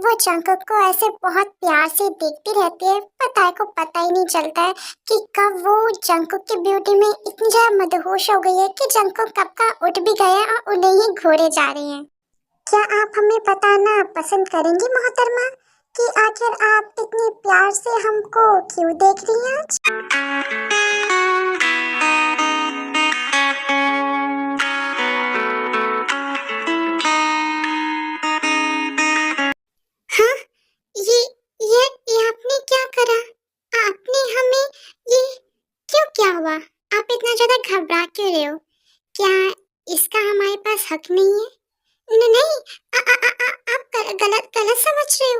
वो जंगकुक को ऐसे बहुत प्यार से देखती रहती है। पताई को पता ही नहीं चलता है कि कब वो जंगकुक की ब्यूटी में इतनी ज्यादा मदहोश हो गई है कि जंगकुक कब का उठ भी गया है और उन्हें ही घोरे जा रही है। क्या आप हमें बताना पसंद करेंगी मोहतरमा कि आखिर आप इतनी प्यार से हमको क्यों देख रही हैं आज? हाँ, ये ये आपने क्या करा? आपने हमें ये क्यों क्या हुआ? आप इतना ज्यादा घबरा क्यों रहे हो? क्या इसका हमारे पास हक नहीं है? नहीं, आप गलत गलत समझ रहे हो।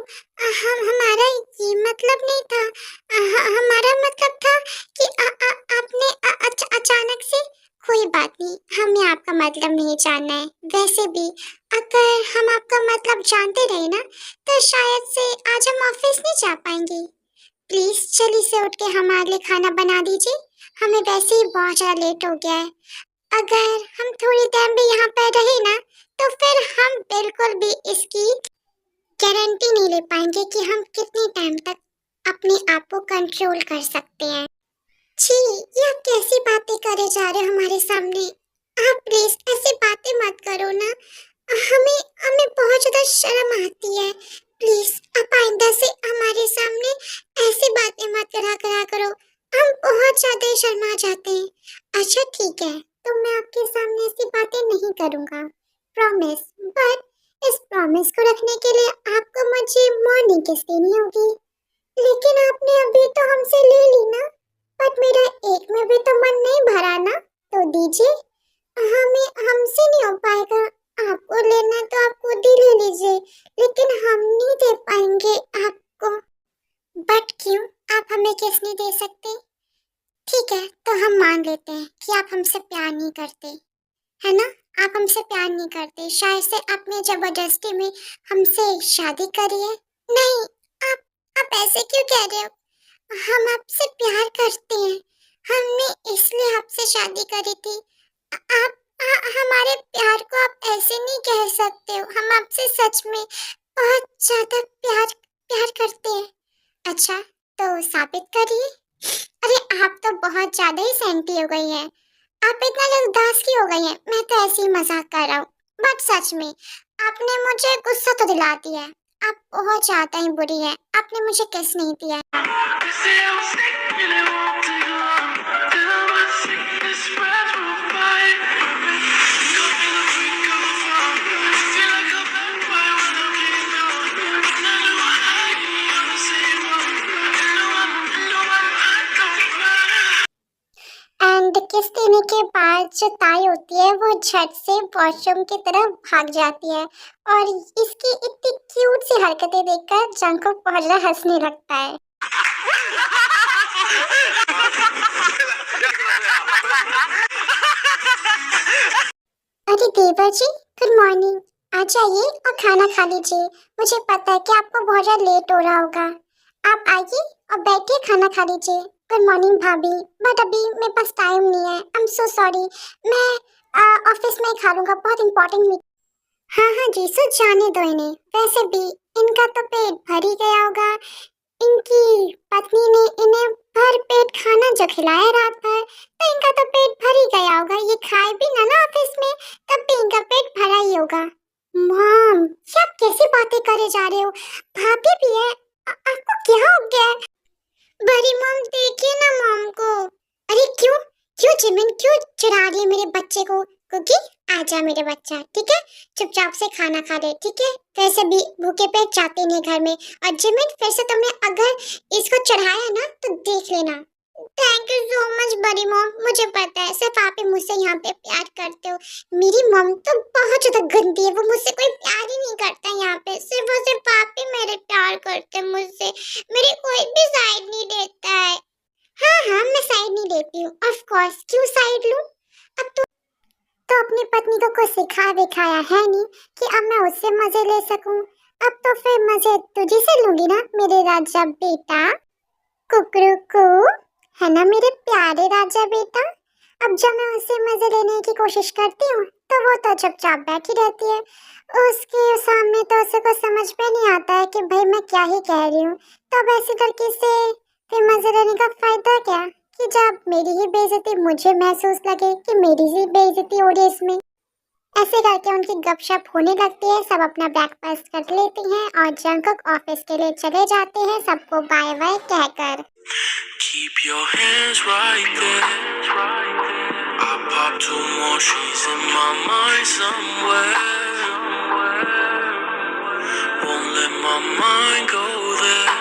हम हमारा ये मतलब नहीं था। हमारा मतलब था कि आपने अचानक से। कोई बात नहीं, हमें आपका मतलब नहीं जानना है। वैसे भी अगर हम आपका मतलब जानते रहे ना तो शायद से आज हम ऑफिस नहीं जा पाएंगे। प्लीज जल्दी से उठ के हमारे लिए खाना बना दीजिए। हमें वैसे ही बहुत ज्यादा लेट हो गया है। अगर हम थोड़ी देर भी यहाँ पर रहे ना तो फिर हम बिल्कुल भी इसकी गारंटी नहीं ले पाएंगे कि हम कितने टाइम तक अपने आप को कंट्रोल कर सकते हैं। छी, ये आप कैसी बातें करे जा रहे हो हमारे सामने? आप प्लीज ऐसी बातें मत करो ना। हमें हमें बहुत ज्यादा शर्म आती है। प्लीज आप आइंदा से हमारे सामने ऐसी बातें मत करा करो। हम बहुत ज्यादा शर्मा जाते हैं। अच्छा ठीक है, तो मैं आपके सामने ऐसी बातें नहीं करूंगा, प्रॉमिस। बट इस प्रॉमिस को रखने के लिए आपको मुझे मॉर्निंग किस देनी होगी। लेकिन आपने अभी तो हमसे ले ली ना। बट मेरा एक में भी तो मन नहीं भरा ना, तो दीजिए। हमें हमसे नहीं हो पाएगा। आपको लेना है तो आप खुद ही ले लीजिए, लेकिन हम नहीं दे पाएंगे आपको। बट क्यों? आप हमें किस नहीं दे सकते? ठीक है, तो हम मान लेते हैं कि आप हमसे प्यार नहीं करते, है ना? आप हमसे प्यार नहीं करते। शायद से आपने जबरदस्ती में हमसे शादी करी है। नहीं, आप ऐसे क्यों कह रहे हो? हम आपसे प्यार करते हैं। हमने इसलिए आपसे शादी करी थी। आप हमारे प्यार को आप ऐसे नहीं कह सकते हो। हम आपसे सच में बहुत ज्यादा प्यार प्यार करते हैं। अच्छा, तो साबित करिए। अरे आप तो बहुत ज्यादा ही सेंटी हो गई हैं। आप इतना जल्द उदास क्यों हो गई हैं? मैं तो ऐसे ही मजाक कर रहा हूँ। बट सच में आपने मुझे गुस्सा तो दिला दिया है। आप बहुत ज्यादा ही बुरी है। आपने मुझे किस नहीं दिया। एंड किस देने के बाद जो ताई होती है वो झट से वॉशरूम की तरफ भाग जाती है। और इसकी इतनी क्यूट सी हरकतें देखकर जंगकुक बहुत ज्यादा हंसने लगता है। अरे देवर जी, गुड मॉर्निंग। आ जाइए और खाना खा लीजिए। मुझे पता है कि आपको बहुत ज्यादा लेट हो रहा होगा। आप आइए और बैठिए, खाना खा लीजिए। गुड मॉर्निंग भाभी, बट अभी मेरे पास टाइम नहीं है। आई एम सो सॉरी। मैं ऑफिस में ही खा लूंगा, बहुत इंपॉर्टेंट मीटिंग। हाँ हाँ जी, सो जाने दो इन्हें। वैसे भी इनका तो पेट भर ही गया होगा। इनकी पत्नी ने इन्हें भर पेट खाना जो खिलाया रात भर, तो इनका तो पेट भर ही गया होगा। ये खाए भी ना ऑफिस में, तब भी इनका पेट भरा ही होगा। मॉम, ये आप कैसी बातें करे जा रहे हो? भाभी भी है। आपको क्या हो गया है? बड़ी मॉम देखिए ना मॉम को। अरे क्यों क्यों जिमिन, क्यों चुरा रही है मेरे बच्चे को? कुकी, आजा मेरे बच्चा, ठीक है? चुपचाप से खाना खा ले, ठीक है? वैसे भी भूखे पेट जाते नहीं घर में। और जिमिन, फिर से तुमने अगर इसको चढ़ाया ना तो देख लेना। थैंक यू सो मच बड़ी मॉम। मुझे पता है सिर्फ आप ही मुझसे यहाँ पे प्यार करते हो। मेरी मॉम तो बहुत ज्यादा गंदी है। वो मुझसे कोई प्यार ही नहीं करता यहाँ पे। सिर्फ और सिर्फ आप ही मेरे प्यार करते हैं मुझसे। मेरी कोई भी साइड नहीं लेता है। हाँ हाँ, मैं साइड नहीं लेती हूँ। ऑफ कोर्स, क्यों साइड लूँ? अब तो अपनी पत्नी को कुछ सिखा दिखाया है नहीं कि अब मैं उससे मजे ले सकूं। अब तो फिर मजे तुझे से लूंगी ना मेरे राजा बेटा। कुकरू, है ना मेरे प्यारे राजा बेटा। अब जब मैं उससे मजे लेने की कोशिश करती हूँ तो वो तो चुपचाप बैठी रहती है। उसके सामने तो उसे कुछ समझ में नहीं आता है कि भाई मैं क्या ही कह रही हूँ। तो अब ऐसी लड़की से फिर मजे लेने का फायदा क्या, कि जब मेरी ही बेइज्जती मुझे महसूस लगे कि मेरी ही बेइज्जती हो रही है इसमें। ऐसे करके उनकी गपशप होने लगती है। सब अपना ब्रेकफास्ट कर लेती हैं और जंगकुक ऑफिस के लिए चले जाते हैं, सबको बाय बाय कहकर। Keep your hands right there. I pop two more sheets in my mind somewhere. Won't let my mind go there.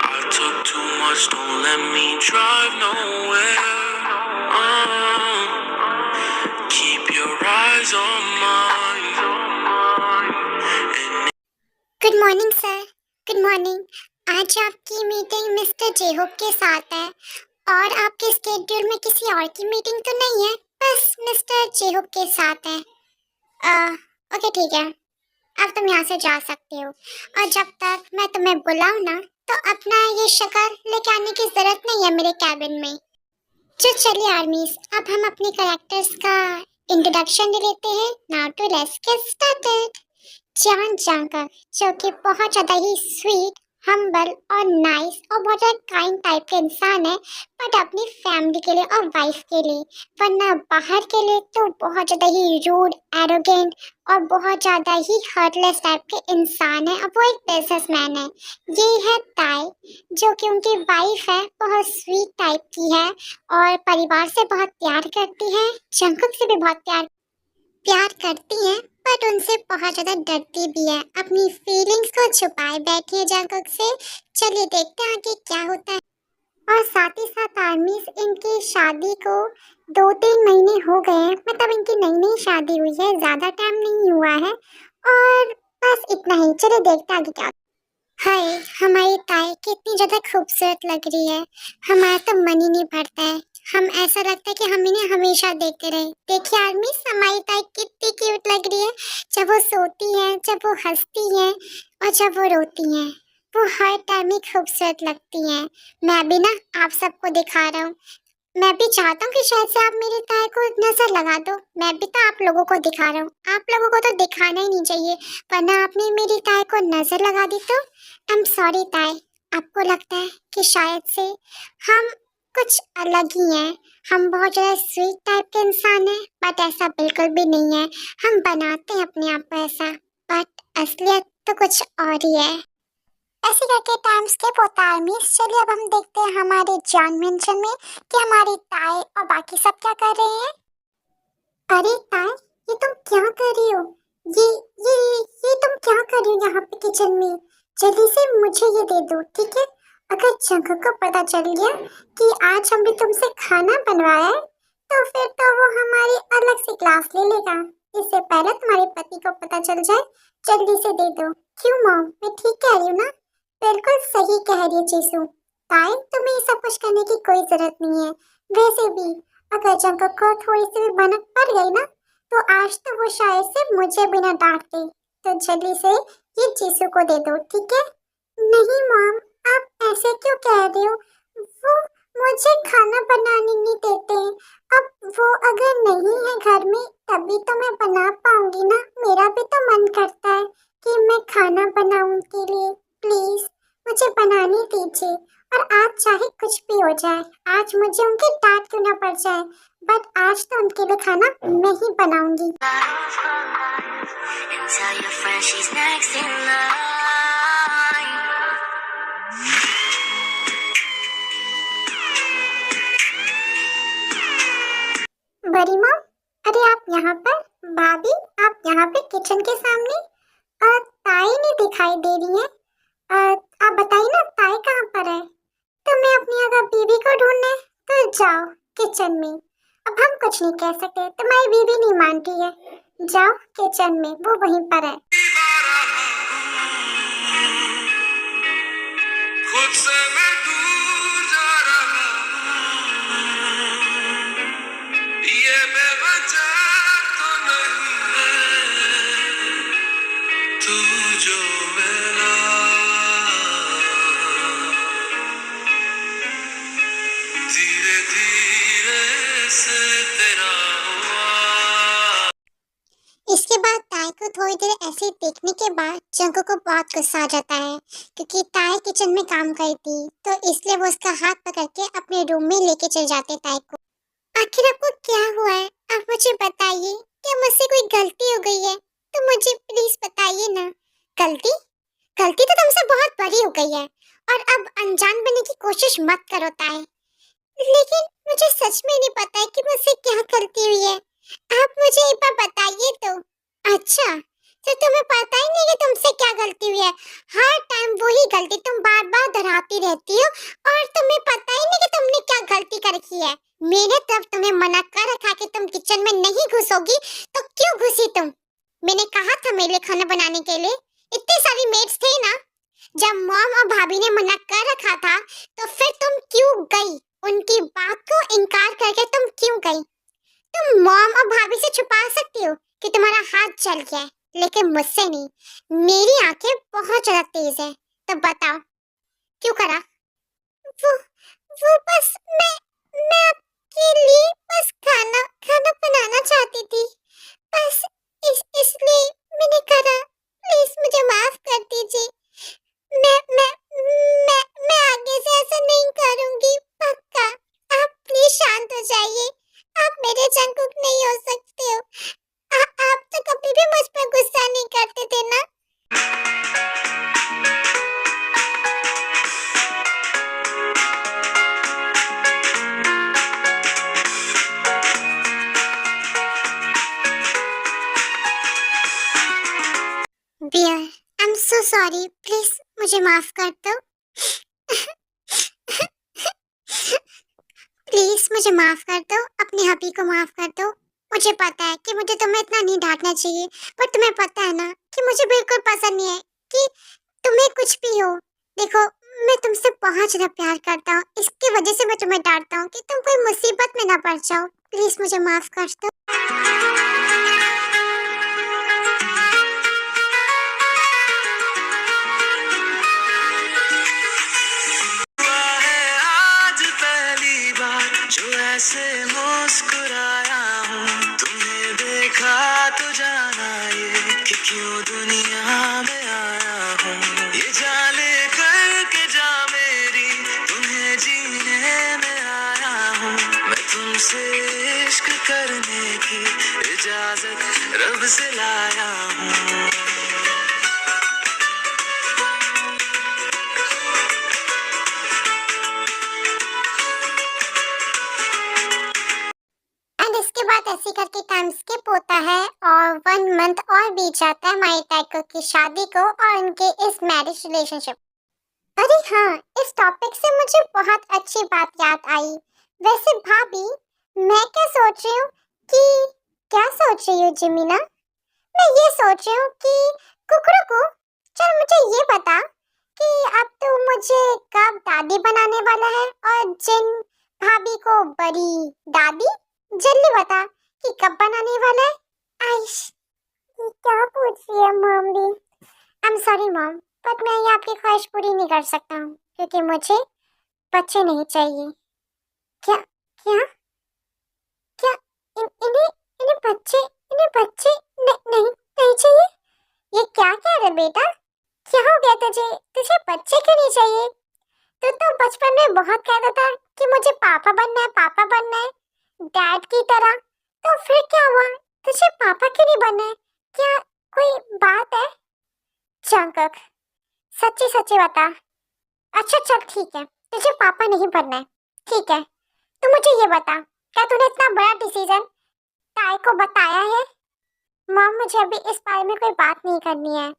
I took too much, don't let me drive nowhere. Keep your eyes on mine. Good morning sir, good morning. आज आपकी meeting mister जेहोप के साथ है और आपके schedule में किसी और की मीटिंग तो नहीं है, बस मिस्टर जेहोप के साथ है। ओके ठीक है, अब तुम यहाँ से जा सकते हो और जब तक मैं तुम्हें बुलाऊं ना तो अपना ये शक्ल लेके आने की जरूरत नहीं है मेरे कैबिन में। चलिए आर्मीज, अब हम अपने कैरेक्टर्स का इंट्रोडक्शन ले लेते हैं। Now to let's get started. जान जंगकुक जो कि बहुत ज़्यादा ही स्वीट, हम्बल और नाइस और बहुत ज़्यादा काइंड टाइप के इंसान है, बट अपनी फैमिली के लिए और वाइफ के लिए, वरना बाहर के लिए तो बहुत ज़्यादा ही रूड, एरोगेंट और बहुत ज़्यादा ही हर्टलेस टाइप के इंसान है। अब वो एक बिजनेसमैन है। ये है ताई जो कि उनकी वाइफ है, बहुत स्वीट टाइप की है और परिवार से बहुत प्यार करती है, जंगकुक से भी बहुत प्यार करती है, बट उनसे बहुत ज्यादा डरती भी है। अपनी फीलिंग्स को छुपाए बैठी है जंगकुक से। चलिए देखते हैं आगे क्या होता है। और साथ ही साथ आर्मीज, इनकी शादी को 2-3 महीने हो गए हैं, मतलब इनकी नई नई शादी हुई है, ज्यादा टाइम नहीं हुआ है और बस इतना ही। चलिए देखते हैं आगे क्या। हाय, हमारी ताई कितनी ज्यादा खूबसूरत लग रही है, हमारा तो मन ही नहीं भरता है। हम ऐसा लगता है कि हम इन्हें हमेशा देखते रहे। देखिए आर्मी, हमारी ताई कितनी क्यूट लग रही है। जब वो सोती है, जब वो हंसती है और जब वो रोती है, वो हर टाइम ही खूबसूरत लगती है। मैं भी ना आप सबको दिखा रहा हूँ। मैं भी चाहता हूँ कि शायद से आप मेरी ताई को नजर लगा दो। मैं भी तो आप लोगों को दिखा रहा हूँ, आप लोगों को तो दिखाना ही नहीं चाहिए, वरना आपने मेरी ताई को नजर लगा दी तो। आई एम सॉरी ताई, आपको लगता है कि शायद से हम कुछ अलग ही हैं, हम बहुत ज़्यादा स्वीट टाइप के इंसान हैं, बट ऐसा बिल्कुल भी नहीं है। हम बनाते हैं अपने आप को ऐसा, बट असलियत तो कुछ और ही है। ऐसे करके टाइम स्किप होता है आर्मीज। चलिए अब हम देखते हैं हमारे जॉन मेंशन में कि हमारी ताई और बाकी सब क्या कर रहे हैं। अरे ताई, ये तुम क्या कर रही हो? ये ये ये तुम क्या कर रही हो यहाँ पे किचन में? जल्दी से मुझे ये दे दो, ठीक है? अगर जंगकुक को पता चल गया कि आज हमने तुमसे खाना बनवाया है तो फिर तो वो हमारी अलग से क्लास ले लेगा। इससे पहले तुम्हारे पति को पता चल जाए, जल्दी से दे दो। क्यों मॉम, मैं ठीक कह रही हूँ ना? बिल्कुल सही कह रही है चीसू। ताई, तुम्हें ये सब कुछ करने की कोई जरूरत नहीं है। वैसे भी अगर जंगकुक को थोड़ी सी भी भनक पड़ गई ना तो आज तो वो शायद से मुझे बिना डांटते। तो जल्दी से ये चीसू को दे दो, ठीक है? नहीं मॉम, आप ऐसे क्यों कह रहे हो? वो मुझे खाना बनाने नहीं देते। अब वो अगर नहीं है घर में तभी तो मैं बना पाऊंगी ना। मेरा भी तो मन करता है कि मैं खाना बनाऊं उनके लिए। प्लीज मुझे बनाने दीजिए, और आज चाहे कुछ भी हो जाए, आज मुझे उनकी डांट क्यों ना पड़ जाए, बट आज तो उनके लिए खाना मैं ही बनाऊंगी। बड़ी माँ, अरे आप यहाँ पर? भाभी, आप यहाँ पे किचन के सामने? ताई नहीं दिखाई दे रही है। आप बताइए ना, ताई कहाँ पर है? तो मैं अपनी अगर बीवी को ढूंढने तो जाओ किचन में। अब हम कुछ नहीं कह सकते, तुम्हारी बीवी नहीं मानती है। जाओ किचन में, वो वहीं पर है। खुद से मैं दूर जा रहा हूँ, ये बेवजह तो नहीं है, तू जो मेरा धीरे धीरे से तेरा हुआ। थोड़ी देर ऐसे ही देखने के बाद जंको को बहुत गुस्सा आ जाता है क्योंकि ताई किचन में काम करती, तो इसलिए वो उसका हाथ पकड़ के अपने रूम में लेके चले जाते ताई को। आखिर आपको क्या हुआ है, आप मुझे बताइए। क्या मुझसे कोई गलती हो गई है तो मुझे प्लीज बताइए ना। गलती गलती तो तुमसे बहुत बड़ी हो गई है और अब अनजान बनने की कोशिश मत करो ताई। लेकिन मुझे सच में नहीं पता है कि मुझसे क्या गलती हुई है, आप मुझे एक बार बताइए तो। अच्छा, तो तुम्हें पता ही नहीं कि तुमसे क्या गलती हुई है। हर टाइम वही गलती तुम बार बार दोहराती रहती हो और तुम्हें पता ही नहीं कि तुमने क्या गलती कर रखी है। मैंने तब तुम्हें मना कर रखा कि तुम किचन में नहीं घुसोगी, तो क्यों घुसी तुम? मैंने कहा था मेरे लिए खाना बनाने के लिए, इतनी सारी मेड्स थे ना। जब मॉम और भाभी ने मना कर रखा था तो फिर तुम क्यों गई? उनकी बात को इनकार करके तुम क्यों गई? तुम मॉम और भाभी से छुपा सकती हो कि तुम्हारा हाथ जल गया है, लेकिन मुझसे नहीं। मेरी आंखें बहुत ज्यादा तेज है, तो बताओ क्यों करा? वो वो बस मैं आपके लिए बस खाना खाना बनाना चाहती थी, बस इसलिए मैंने करा। प्लीज मुझे माफ कर दीजिए। मैं मैं मैं आगे से ऐसा नहीं करूंगी, पक्का। आप प्लीज शांत हो जाइए। आप मेरे जंकुक नहीं हो सकते हो। आप तो कभी भी मुझ पर गुस्सा नहीं करते थे ना। Bear, I am so sorry, please मुझे माफ कर दो। प्लीज मुझे माफ कर दो, अपने हबी को माफ कर दो। मुझे पता है कि मुझे तुम्हें इतना नहीं डांटना चाहिए, पर तुम्हें पता है ना कि मुझे बिल्कुल पसंद नहीं है कि तुम्हें कुछ भी हो। देखो, मैं तुमसे बहुत ज्यादा प्यार करता हूँ, इसकी वजह से मैं तुम्हें डांटता हूँ कि तुम कोई मुसीबत में ना पड़ जाओ। प्लीज मुझे माफ कर दो। आज पहली बार जो ऐसे मुस्कुराया हूँ, तुम्हें देखा तो जाना ये कि क्यों दुनिया में आया हूँ। ये जाने करके जा मेरी, तुम्हें जीने में आया हूँ। मैं तुमसे इश्क करने की इजाजत रब से लाया हूँ। एंड इसके बाद ऐसे करके टाइम स्किप होता है और 1 मंथ और बीत जाता है माई टाइको की शादी को और उनके इस मैरिज रिलेशनशिप। अरे हाँ, इस टॉपिक से मुझे बहुत अच्छी बात याद आई। वैसे भाभी, मैं क्या सोच रही हूँ कि क्या सोच रही हूँ जिमीना? मैं ये सोच रही हूँ कि कुकरू को, चल मुझे ये बता कि अब तू मुझे कब दादी बनाने वाला है और जिन भाभी को बड़ी दादी? जल्दी बता कि कब बनाने वाला है। आइश, ये क्या पूछ रही है मॉम भी? I am sorry mom, but मैं ये आपकी ख्वाहिश पूरी नहीं कर सकता हूँ क्योंकि मुझे बच्चे नहीं चाहिए। क्या क्या क्या इन्हें इन्हें बच्चे नहीं चाहिए? ये क्या कह रहे बेटा? क्या हो गया तुझे? तुझे बच्चे क्यों नहीं चाहिए? तू तो बचपन में बहुत कहता था कि मुझे पापा बनना है डैड की तरह। तो फिर क्या हुआ? तुझे पापा क्यों नहीं बनना है? क्या कोई बात है? जंकुक, सच्ची सच्ची बता। अच्छा चल ठीक है, तुझे पापा नहीं बनना है, ठीक है। तो मुझे ये बता, क्या तूने इतना बड़ा डिसीजन ताई को बताया है? मॉम, मुझे अभी इस बारे में कोई बात नहीं करनी है,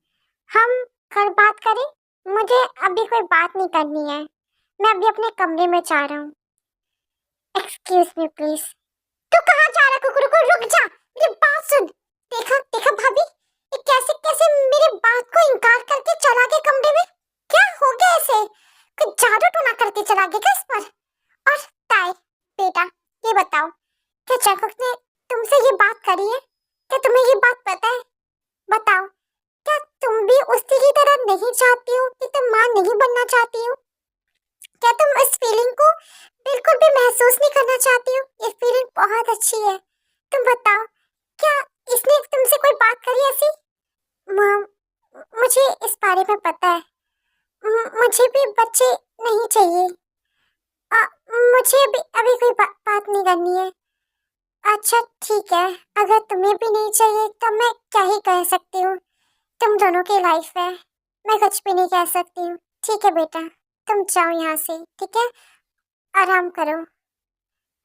हम कल बात करें। मुझे अभी कोई बात नहीं करनी है, मैं अभी अपने कमरे में जा रहा हूँ। Excuse me please. तू कहाँ जा रहा कुकरू को? रुक जा, मेरी बात सुन। देखा देखा भाभी, ये कैसे कैसे मेरे बात को इनकार करके चला गया कमरे में। क्या हो गया ऐसे? कुछ जादू टोना करके चला गया इस पर? और ताई बेटा, ये बताओ, क्या जंकुक ने तुमसे ये बात करी है? क्या तुम्हें ये बात पता है? बताओ, क्या तुम भी उसकी की तरह नहीं चाहती हो कि तुम माँ नहीं बनना चाहती हो? क्या तुम इस फीलिंग को बिल्कुल भी महसूस नहीं करना चाहती हो? ये फीलिंग बहुत अच्छी है। तुम बताओ, क्या इसने तुमसे कोई बात करी ऐसी? मॉम, मुझे इस बारे में पता है। मुझे भी बच्चे नहीं चाहिए। मुझे भी अभी कोई बात नहीं करनी है। अच्छा ठीक है, अगर तुम्हें भी नहीं चाहिए तो मैं क्या ही कह सकती हूँ। तुम दोनों की लाइफ है, मैं कुछ भी नहीं कह सकती हूँ। ठीक है बेटा, तुम जाओ यहाँ से, ठीक है? आराम करो।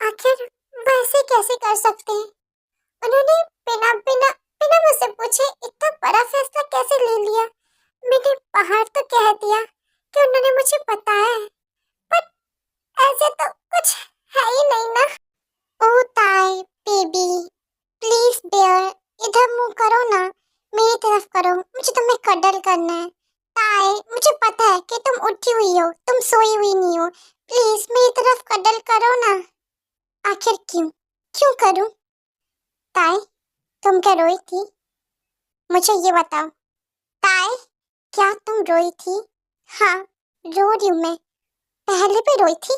आखिर वैसे कैसे कर सकते हैं? उन्होंने बिना बिना बिना मुझसे पूछे इतना बड़ा फैसला कैसे ले लिया? मैंने बाहर तो कह दिया कि उन्होंने मुझे बताया है, पर ऐसे तो कुछ है ही नहीं ना। ओ ताई बेबी, प्लीज बेयर, इधर मुंह करो ना, मेरी तरफ करो, मुझे तुम्हें कडल करना है। ताई, मुझे पता है कि तुम उठी हुई हो, तुम सोई हुई नहीं हो। प्लीज मेरी तरफ कडल करो ना। आखिर क्यों क्यों करूं? ताई, तुम क्या रोई थी? मुझे ये बताओ। ताई, क्या तुम रोई थी? हाँ, रो रही हूँ मैं। पहले भी रोई थी,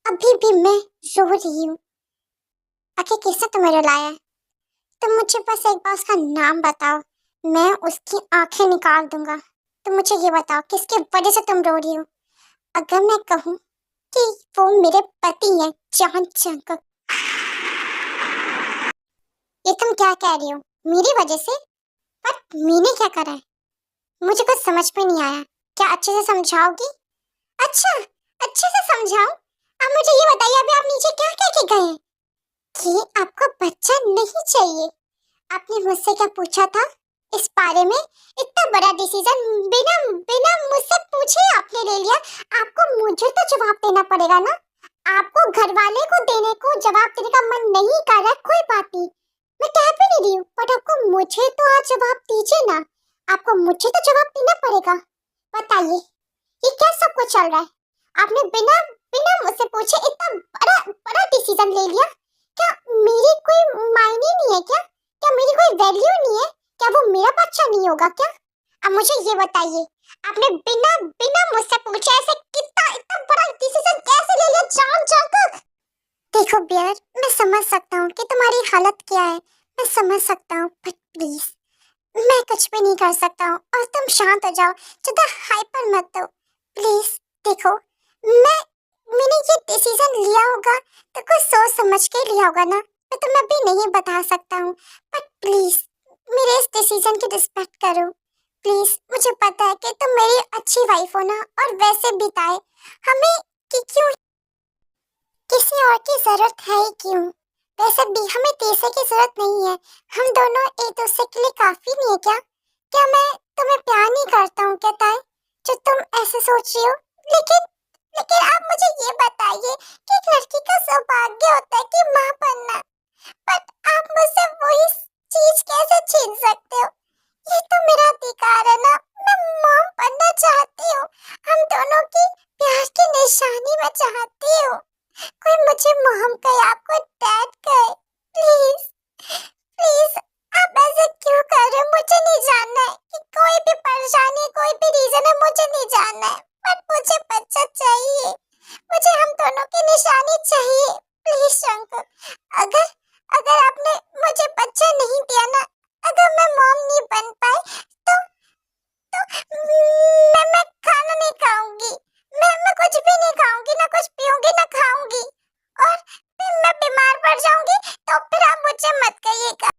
अभी भी मैं रो रही हूँ। आखिर किसने तुम्हें रुलाया है? तुम मुझे बस एक बार उसका नाम बताओ, मैं उसकी आंखें निकाल दूंगा। तुम मुझे ये बताओ, किसकी वजह से तुम रो रही हो? अगर मैं कहूँ कि वो मेरे पति हैं, जान चंक, ये तुम क्या कह रही हो? मेरी वजह से? पर मैंने क्या करा है? मुझे कुछ समझ में नहीं आया। क्या अच्छे से समझाओगी? अच्छा, अच्छे से समझाऊं? अब मुझे ये बताइए, अभी आप नीचे क्या कह के गए कि आपको बच्चा नहीं चाहिए? आपने मुझसे क्या पूछा था इस बारे में? इतना बड़ा डिसीजन बिना बिना मुझसे पूछे आपने ले लिया। आपको मुझे तो जवाब देना पड़ेगा ना। आपको घर वाले को देने को जवाब देने का मन नहीं कर रहा, कोई बात नहीं, मैं कह भी नहीं रही हूँ, बट आपको मुझे तो आज जवाब दीजिए ना। आपको मुझे तो जवाब देना पड़ेगा। बताइए, ये क्या सब कुछ चल रहा है? आपने बिना बिना मुझसे पूछे इतना बड़ा बड़ा डिसीजन ले लिया। क्या मेरी कोई मायने नहीं है क्या? क्या मेरी कोई वैल्यू नहीं है? क्या वो मेरा बच्चा नहीं होगा क्या? अब मुझे ये बताइए, आपने बिना बिना मुझसे पूछे ऐसे कितना इतना बड़ा डिसीजन कैसे ले लिया जान जाकर? देखो बियर, मैं समझ सकता हूँ कि तुम्हारी हालत क्या है, मैं समझ सकता हूँ, बट प्लीज मैं कुछ भी नहीं कर सकता हूँ और तुम शांत हो जाओ, ज्यादा हाइपर मत हो प्लीज। देखो, मैंने ये डिसीजन लिया होगा तो कुछ सोच समझ के लिया होगा ना, मैं तुम्हें अभी नहीं बता सकता हूँ, बट प्लीज मेरे इस डिसीजन की रिस्पेक्ट करो प्लीज। मुझे पता है कि तुम मेरी अच्छी वाइफ हो ना, और वैसे भी ताई, हमें कि क्यों किसी और की जरूरत है ही क्यों? वैसे भी हमें तीसरे की जरूरत नहीं है, हम दोनों एक दूसरे के लिए काफी नहीं है क्या? क्या मैं तुम्हें प्यार नहीं करता हूँ क्या ताई, जो तुम ऐसे सोच रही हो? लेकिन लेकिन आप मुझे ये बताइए कि एक लड़की का सौभाग्य होता है कि माँ बनना, बट आप मुझसे वही चीज कैसे छीन सकते हो? ये तो मेरा अधिकार है ना, मैं मॉम बनना चाहती हूँ, हम दोनों की प्यार की निशानी में चाहती हूँ। कोई मुझे मॉम कहे, आपको डैड कहे, प्लीज प्लीज, आप ऐसे क्यों कर रहे हो? मुझे नहीं जानना है कि कोई भी परेशानी, कोई भी रीजन है, मुझे नहीं जानना है, बट मुझे बच्चा चाहिए, मुझे हम दोनों की निशानी चाहिए। प्लीज शंकर, अगर अगर आपने मुझे बच्चा नहीं दिया ना, अगर मैं मॉम नहीं बन पाई तो मैं खाना नहीं खाऊंगी, मैं कुछ भी नहीं खाऊंगी, ना कुछ पीऊंगी ना खाऊंगी, और फिर मैं बीमार पड़ जाऊंगी तो फिर आप मुझे मत कहिएगा।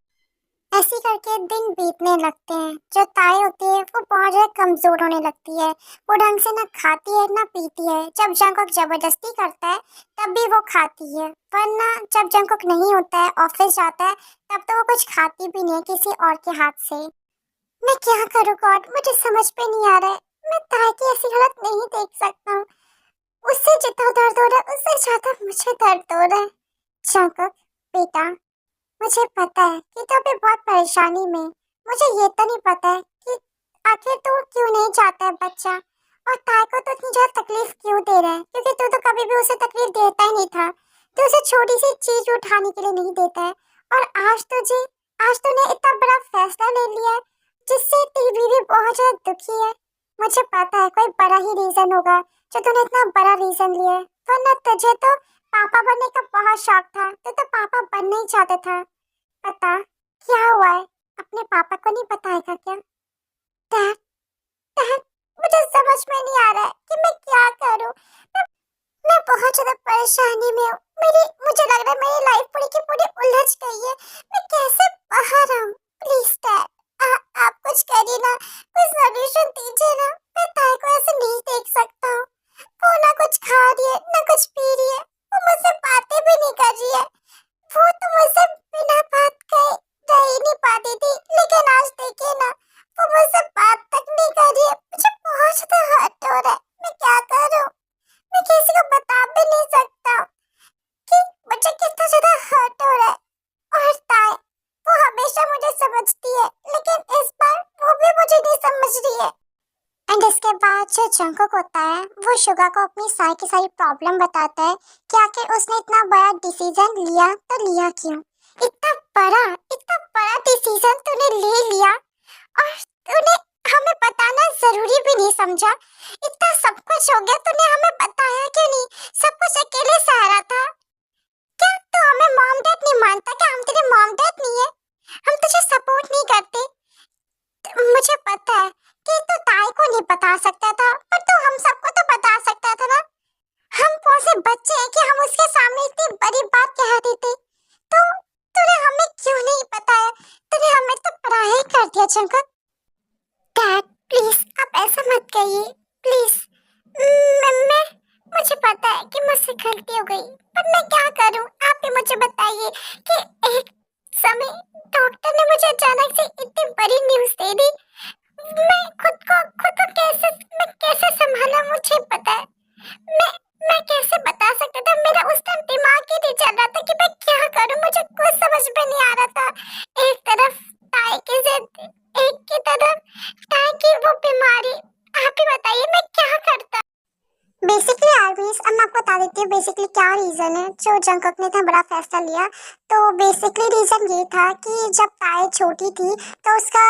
ऐसे करके दिन बीतने लगते हैं। जो ताई होती है वो बहुत ज्यादा कमजोर होने लगती है, वो ढंग से ना खाती है ना पीती है। जब जंकुक जबरदस्ती करता है तब भी वो खाती है, वरना जब जंकुक नहीं होता है, ऑफिस जाता है, तब तो वो कुछ खाती भी नहीं है किसी और के हाथ से। मैं क्या करूँ गॉड, मुझे समझ में नहीं आ रहा है। मैं ताई की ऐसी हालत नहीं देख सकता हूँ। उससे जितना दर्द हो रहा है उससे ज्यादा मुझे दर्द हो रहा है। शंकर बेटा, मुझे पता है कि तू अभी बहुत परेशानी में है। मुझे ये तो नहीं पता है कि आखिर तू क्यों नहीं चाहता है बच्चा, और ताई को तो इतनी ज्यादा तकलीफ क्यों दे रहा है, क्योंकि तू तो कभी भी उसे तकलीफ देता ही नहीं था। तू उसे छोटी सी चीज उठाने के लिए नहीं देता है, और आज तूने इतना बड़ा फैसला ले लिया है जिससे तेरी बीवी बहुत ज्यादा दुखी है। मुझे पता है कोई बड़ा ही रीजन होगा जो तूने इतना बड़ा रीजन लिया है, वरना तुझे तो पापा बनने का बहुत शौक था, तू तो पापा बनना ही चाहता था। बता क्या हुआ है, अपने पापा को नहीं बताएगा क्या? डैड, डैड, मुझे समझ में नहीं आ रहा है कि मैं क्या करूं। मैं बहुत ज्यादा परेशानी में हूँ। मुझे लग रहा है मेरी लाइफ पूरी की पूरी उलझ गई है। मैं कैसे बाहर आऊँ? प्लीज डैड, आप कुछ करिए ना, कुछ सॉल्यूशन दीजिए ना। मैं ताई को ऐसे नहीं देख सकता हूँ। वो ना कुछ खा रही है ना कुछ पी रही है। वो मुझसे बातें भी नहीं कर रही है। वो तो मुझसे बिना बात कहे रह ही नहीं पाती थी, लेकिन आज देखिए ना, वो मुझसे बात तक नहीं कर रही है। मुझे बहुत ज्यादा हर्ट हो रहा है। मैं क्या करूँ? मैं किसी को बता भी नहीं सकता कि मुझे कितना ज्यादा हर्ट हो रहा है। और ताई, वो हमेशा मुझे समझती है, लेकिन इस बार वो भी मुझे नहीं समझ रही है। एंड इसके बाद जो जंकुक होता है, वो शुगा को अपनी सारी की सारी प्रॉब्लम बताता है कि आखिर उसने इतना बड़ा डिसीजन लिया तो लिया क्यों। इतना बड़ा डिसीजन तूने ले लिया और तूने हमें बताना जरूरी भी नहीं समझा। इतना सब कुछ हो गया, तूने हमें बताया क्यों नहीं? सब कुछ अकेले सहारा था। क्या तू हमें मॉम डैड नहीं मानता? क्या हम तेरे मॉम डैड नहीं है? हम तुझे सपोर्ट नहीं करते? मुझे पता है कि तू ताई को नहीं बता सकता था, पर तू हम सबको तो बता सकता था ना। हम कौन से बच्चे हैं कि हम उसके सामने इतनी बड़ी बात कह देते? तो तूने हमें क्यों नहीं बताया? तूने हमें तो पराया ही कर दिया जंकुक। डैड, प्लीज आप ऐसा मत कहिए, प्लीज। मैं मुझे पता है कि मुझसे गलती हो गई, पर मैं क्या करूं? आप ही मुझे बताइए कि एक समय डॉक्टर ने मुझे अचानक से इतनी बड़ी न्यूज़ दे दी। मैं कैसे संभाला मुझे पता है। मैं मैं कैसे बता सकता था? मेरा उस टाइम दिमाग ही नहीं चल रहा था कि मैं क्या करूं। मुझे कुछ समझ में नहीं आ रहा था। एक तरफ ताई की जिद, एक की तरफ ताई की वो बीमारी। आप ही बताइए मैं क्या करता? बेसिकली आरवीज, अब मैं आपको बता देती हूँ बेसिकली क्या रीजन है जो जंकुक ने इतना बड़ा फैसला लिया। तो बेसिकली रीजन ये था कि जब ताई छोटी थी तो उसका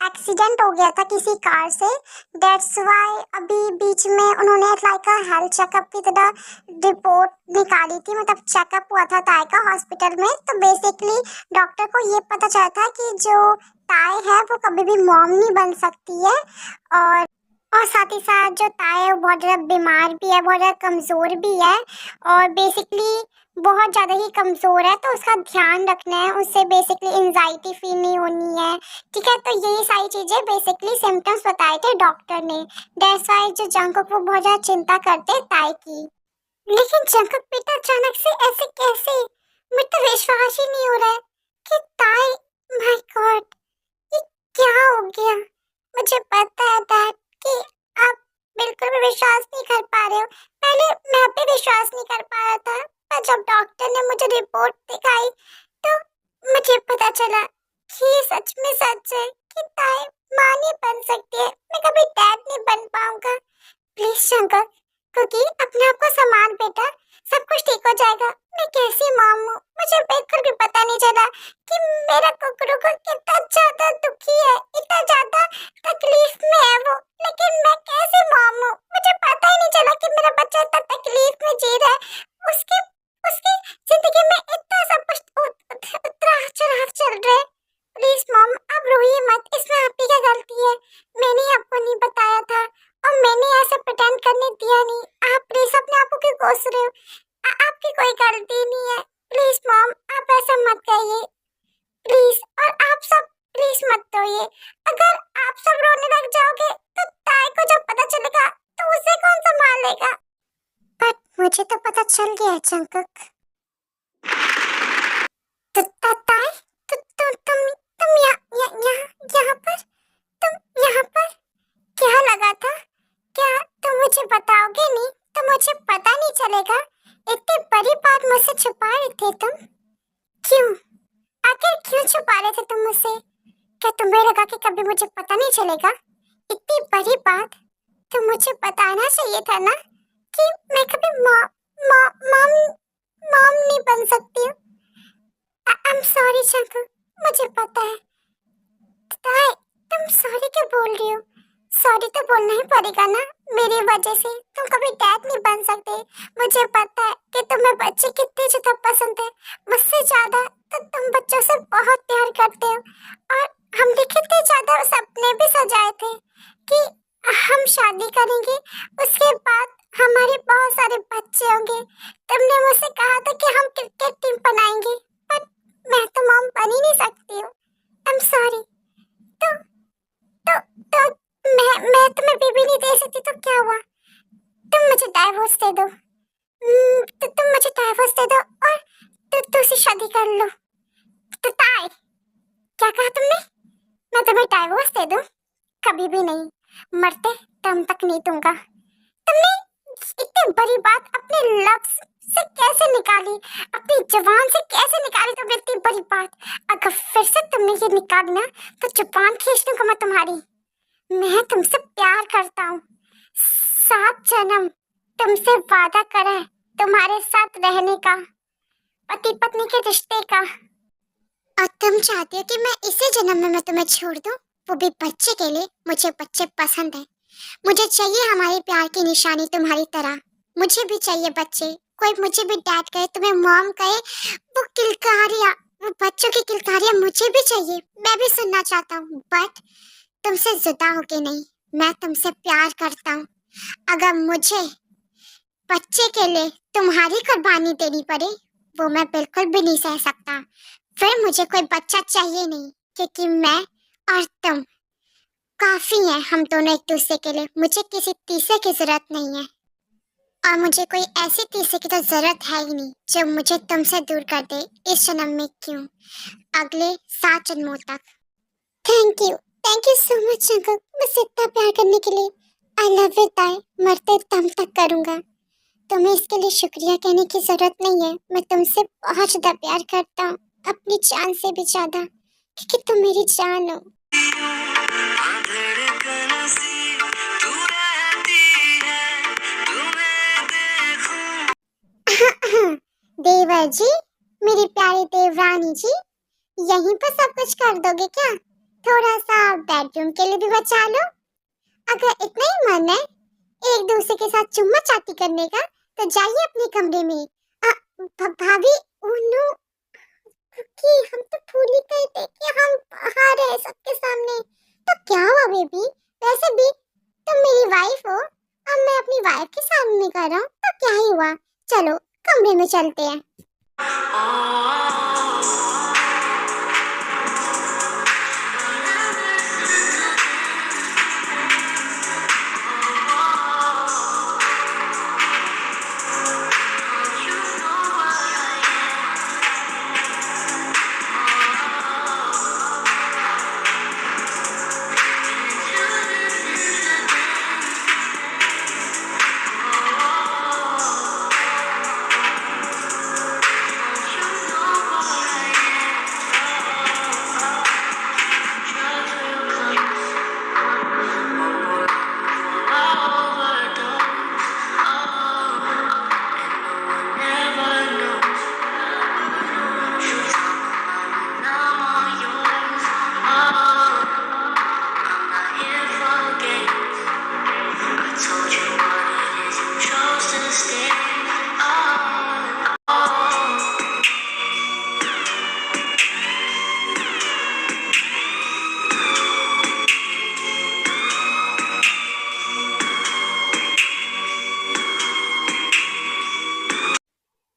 एक्सीडेंट हो गया था किसी कार से। दैट्स व्हाई अभी बीच में उन्होंने लाइक हेल्थ चेकअप की तरह रिपोर्ट निकाली थी, मतलब चेकअप हुआ था ताई का हॉस्पिटल में। तो बेसिकली डॉक्टर को ये पता चला था कि जो ताई है वो कभी भी मॉम नहीं बन सकती है। और साथ ही साथ जो ताई है वो बहुत ज़्यादा बीमार भी है, बहुत ज़्यादा कमज़ोर भी है। और बेसिकली बहुत ज़्यादा ही कमज़ोर है, तो उसका ध्यान रखना है। उससे बेसिकली एंजाइटी फील नहीं होनी है, ठीक है। तो यही सारी चीज़ें बेसिकली सिम्टम्स बताए थे डॉक्टर ने। दैट्स व्हाई जो जंकुक वो बहुत ज़्यादा चिंता करते हैं ताई की। लेकिन जंकुक बेटा अचानक से ऐसे कैसे? मुझे तो विश्वास ही नहीं हो रहा है कि ताई, माय गॉड, ये क्या हो गया? मुझे पता है दैट कि आप बिल्कुल भी विश्वास नहीं कर पा रहे हो। पहले मैं भी विश्वास नहीं कर पा रहा था, पर जब डॉक्टर ने मुझे रिपोर्ट दिखाई तो मुझे पता चला कि ये सच में सच है कि ताई माँ नहीं बन सकती है। मैं कभी डैड नहीं बन पाऊंगा। प्लीज शंकर, क्योंकि अपने आप को संभाल बेटा, सब कुछ ठीक हो जाएगा। मैं कैसी माँ हूँ, मुझे बिल्कुल भी पता नहीं चला कि मेरा कुकरू को कितना ज्यादा दुखी है, इतना ज्यादा तकलीफ में है वो। लेकिन मैं कैसे माँ हूँ, मुझे पता ही नहीं चला कि मेरा बच्चा इतना तकलीफ में जी रहा है। उसके उसकी जिंदगी में इतना सब कुछ उतार चढ़ाव चल रहा है। प्लीज मॉम, आप रोइए मत, इसमें आपकी क्या गलती है? मैंने आपको नहीं बताया था और मैंने ऐसा प्रिटेंड करने दिया नहीं। आप प्लीज अपने आप को क्यों कोस रहे हो? आपकी कोई गलती नहीं है। प्लीज मॉम, आप ऐसा मत कहिए, प्लीज। और आप सब प्लीज मत रोइए। अगर आप सब रोने लग जाओगे तो ताई को जब पता चलेगा तो उसे कौन संभालेगा? बट मुझे तो पता चल गया जंकुक। ताई, तुम यहाँ पर, तुम यहाँ पर क्या लगा था? क्या तुम मुझे बताओगे नहीं तो मुझे पता नहीं चलेगा? इतनी बड़ी बात मुझसे छुपा रहे थे तुम। क्यों? आखिर क्यों छुपा रहे थे तुम मुझसे? क्या तुम्हें लगा कि कभी मुझे पता नहीं चलेगा? इतनी बड़ी बात तो मुझे बताना चाहिए था ना कि मैं कभी मॉम नहीं बन सकती हूँ। आई एम सॉरी शंकर, मुझे पता है। ताई, तुम सॉरी क्यों बोल रही हो? सॉरी तो बोलना ही पड़ेगा ना, मेरी वजह से तुम कभी डैड नहीं बन सकते। मुझे पता है कि तुम्हें बच्चे कितने ज्यादा पसंद है, मुझसे ज्यादा तो तुम बच्चों से बहुत प्यार करते हो। और हमने कितने ज्यादा सपने भी सजाए थे कि हम शादी करेंगे, उसके बाद हमारे बहुत सारे बच्चे होंगे। तुमने मुझसे कहा था कि हम क्रिकेट टीम बनाएंगे, पर मैं तो मॉम बन ही नहीं सकती हूँ। I am sorry. तो तो तो मैं तुम्हें बेबी नहीं दे सकती तो क्या हुआ? तुम मुझे डाइवोर्स दे दो। तो तुम मुझे डाइवोर्स दे दो और दूसरी शादी कर लो। तो ताई, क्या कहा तुमने? मैं तुम्हें डाइवोर्स दे दूं? कभी भी नहीं, मरते दम तक नहीं दूंगा। तुमने इतनी बड़ी बात अपने लफ्ज से कैसे निकाली, अपनी जुबान से कैसे निकाली तुमने इतनी बड़ी बात? अगर फिर से तुमने ये निकाली ना तो जुबान खींच दूंगा मैं तुम्हारी। मैं तुमसे प्यार करता हूँ, 7 जन्म तुमसे वादा करा है तुम्हारे साथ रहने का, पति पत्नी के रिश्ते का। और तुम चाहती हो कि मैं इसी जन्म में मैं तुम्हें छोड़ दूं, वो भी बच्चे के लिए? मुझे बच्चे पसंद है, मुझे चाहिए हमारे प्यार की निशानी तुम्हारी तरह। मुझे भी चाहिए बच्चे, कोई मुझे भी डैड कहे, तुम्हें मॉम कहे, वो किलकारियां, वो बच्चों की किलकारियां मुझे भी चाहिए, मैं भी सुनना चाहता हूँ। बट तुमसे जुदा होके नहीं, मैं तुमसे प्यार करता हूँ। अगर मुझे बच्चे के लिए तुम्हारी कुर्बानी देनी पड़े, वो मैं बिल्कुल भी नहीं सह सकता। फिर मुझे कोई बच्चा चाहिए नहीं, क्योंकि मैं और तुम काफी हैं, हम दोनों एक दूसरे के लिए। मुझे किसी तीसरे की जरूरत नहीं है, और मुझे कोई ऐसी तीसरे की तो जरूरत है ही नहीं जो मुझे तुमसे दूर कर दे, इस जन्म में क्यों, अगले 7 जन्मों तक। Thank you so much uncle, मुझसे इतना प्यार करने के लिए। आई लव यू ताई, मरते दम तक करूंगा। तुम्हें इसके लिए शुक्रिया कहने की जरूरत नहीं है, मैं तुमसे बहुत ज्यादा प्यार करता हूँ, अपनी जान से भी ज्यादा, क्योंकि तुम मेरी जान हो। धड़कन सी तू रहती है, तुम्हें देखूं। देवर जी, मेरी प्यारी देवरानी जी, यहीं पर सब कुछ कर दोगे क्या? थोड़ा सा बेडरूम के लिए भी बचा लो। अगर इतना ही मन है एक दूसरे के साथ चुम्मा चाटी करने का, तो जाइए अपने कमरे में। भाभी, उन्नू, कि हम तो भूल ही गए थे कि हम बाहर है सबके सामने। तो क्या हुआ बेबी? वैसे भी तुम मेरी वाइफ हो, अब मैं अपनी वाइफ के सामने कर रहा हूँ, तो क्या ही हुआ? चलो कमरे में चलते हैं।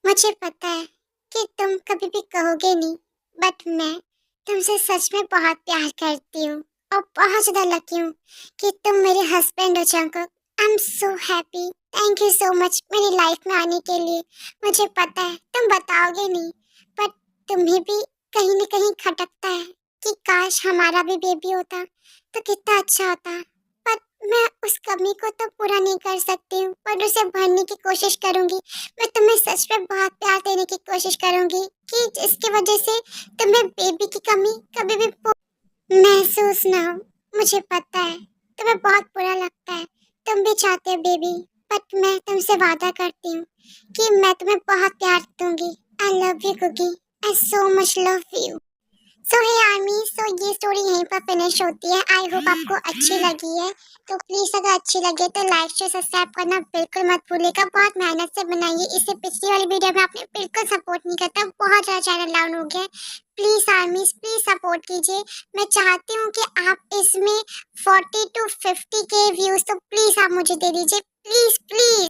मुझे पता है कि तुम कभी भी कहोगे नहीं, बट मैं तुमसे सच में बहुत प्यार करती हूँ और बहुत ज्यादा लकी हूँ कि तुम मेरे हस्बैंड हो Jungkook. I am so happy, thank you so much मेरी लाइफ में आने के लिए। मुझे पता है तुम बताओगे नहीं, बट तुम्हें भी कहीं न कहीं खटकता है कि काश हमारा भी बेबी होता तो कितना अच्छा होता। पर मैं उस कमी को तो पूरा नहीं कर सकती हूँ, पर उसे भरने की कोशिश करूंगी। मैं तुम्हें सच में बहुत प्यार देने की कोशिश करूंगी कि जिसकी वजह से तुम्हें बेबी की कमी कभी भी महसूस ना हो। मुझे पता है तुम्हें बहुत बुरा लगता है, तुम भी चाहते हो बेबी, बट मैं तुमसे वादा करती हूँ कि मैं तुम्हें बहुत प्यार दूंगी। I love you cookie, I so much love you. So hey army, so ये स्टोरी यहीं पर का फिनिश होती है। आई होप आपको अच्छी लगी है। तो प्लीज अगर अच्छी लगे तो लाइक शेयर सब्सक्राइब करना बिल्कुल मत भूलिएगा। बहुत मेहनत से बनाइए इसे। पिछली वाली वीडियो में आपने बिल्कुल सपोर्ट नहीं करता, बहुत ज्यादा चैनल डाउन हो गया। प्लीज आर्मीज प्लीज सपोर्ट कीजिए। मैं चाहती हूँ कि आप इसमें 40 to 50 के व्यूज तो प्लीज आप मुझे दे दीजिए, प्लीज प्लीज।